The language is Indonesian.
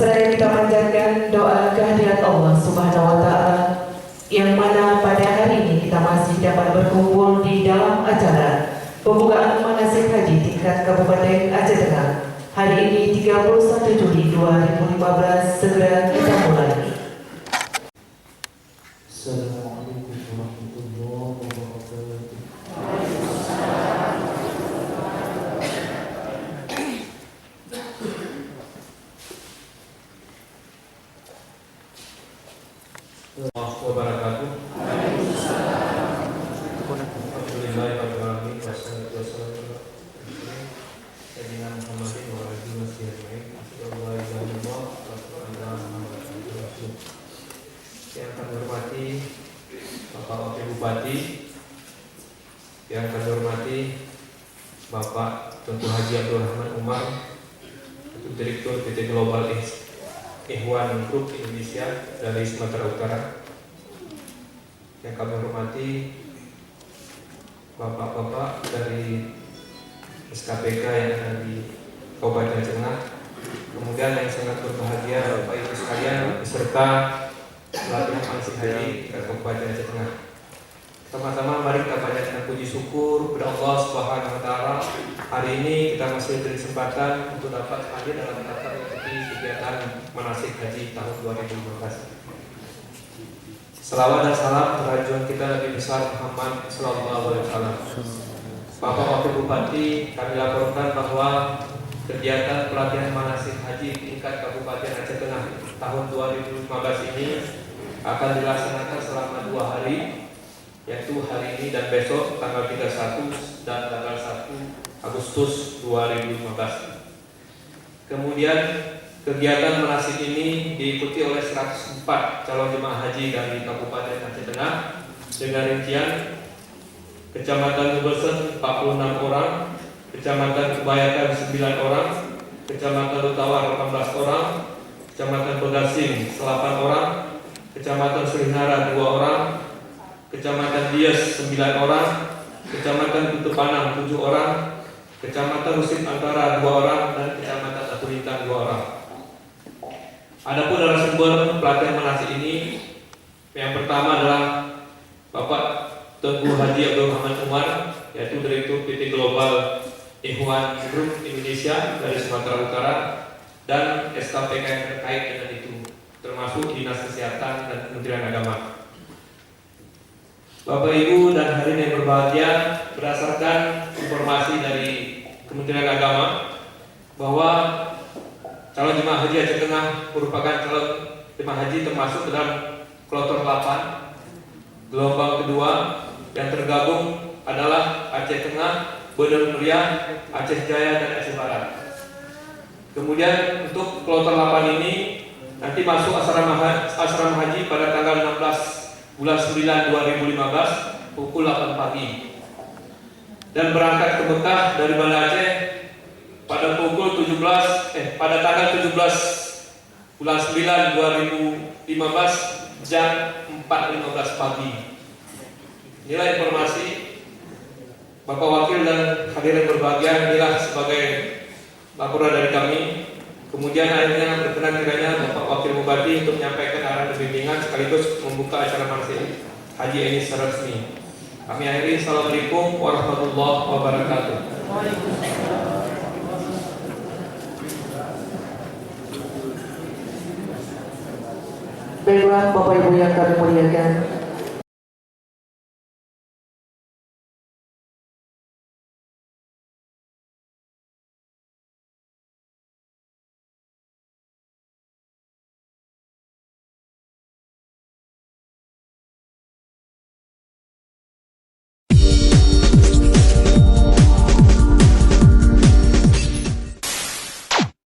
seraya kita panjatkan doa kehadirat Allah Subhanahu wa Ta'ala, yang mana pada hari ini kita masih dapat berkumpul di dalam acara pembukaan manasik haji tingkat Kabupaten Aceh Tengah. Hari ini 31 Juli 2015, segera kita mulai. Assalamualaikum warahmatullahi wabarakatuh. Wabarakatuh. Alhamdulillahirrahmanirrahim. Wassalatu wassalamu ala sayyidina Muhammadin wa alihi wasallam. Yang kami hormati Bapak Wakil Bupati, yang kami hormati Bapak Tengku Haji Abdul Rahman Umar, Direktur PT Global Ikhwan Group Indonesia dari Sumatera Utara. Yang kami hormati Bapak-bapak dari SKPK yang ada di Kabupaten Aceh Tengah. Kemudian yang sangat berbahagia Bapak Ibu sekalian beserta pelatihan manasik haji di Kabupaten Aceh Tengah. Sama-sama mari kita panjatkan puji syukur kepada Allah Subhanahu wa Ta'ala. Hari ini kita masih diberi kesempatan untuk dapat hadir dalam rangka mengikuti kegiatan manasik haji tahun 2015. Selawat dan salam kerajuan kita Nabi besar Muhammad Sallallahu Alaihi Wasallam. Bapak Wakil Bupati, kami laporkan bahwa kegiatan pelatihan manasik haji tingkat Kabupaten Aceh Tengah tahun 2015 ini akan dilaksanakan selama 2 hari, yaitu hari ini dan besok tanggal 31 dan tanggal 1 Agustus 2015. Kemudian kegiatan manasik ini diikuti oleh 104 calon jemaah haji dari Kabupaten Aceh Tengah dengan rincian Kecamatan Nubesen 46 orang, Kecamatan Kebayakan 9 orang, Kecamatan Lutawar 18 orang, Kecamatan Pegasing 8 orang, Kecamatan Surinara 2 orang, Kecamatan Dias 9 orang, Kecamatan Tutupanang 7 orang, Kecamatan Rusin Antara 2 orang, dan Kecamatan Batu Lintang 2 orang. Adapun narasumber pelatihan manasik ini, yang pertama adalah Bapak Tengku Haji Abdul Rahman Umar, yaitu Direktur PT Global Ikhwan Group Indonesia dari Sumatera Utara, dan SKPK yang terkait dengan itu, termasuk Dinas Kesehatan dan Kementerian Agama. Bapak Ibu dan hadirin yang berbahagia, berdasarkan informasi dari Kementerian Agama bahwa calon jemaah haji Aceh Tengah merupakan calon jemaah haji termasuk ke dalam kloter 8 gelombang kedua yang tergabung adalah Aceh Tengah, Bener Meriah, Aceh Jaya, dan Aceh Barat. Kemudian untuk kloter 8 ini nanti masuk asrama haji pada tanggal 16 bulan 9 2015 pukul 8 pagi dan berangkat ke Mekah dari Banda Aceh pada pada tanggal 17 bulan 9 2015 jam 4.15 pagi. Inilah informasi Bapak Wakil dan hadirin berbahagia, inilah sebagai laporan dari kami. Kemudian akhirnya berkenan kiranya Bapak Wakil Bupati untuk menyampaikan arahan bimbingan sekaligus membuka acara manasik haji ini secara resmi. Kami akhiri. Assalamualaikum warahmatullahi wabarakatuh. Baiklah Bapak Ibu yang kami muliakan,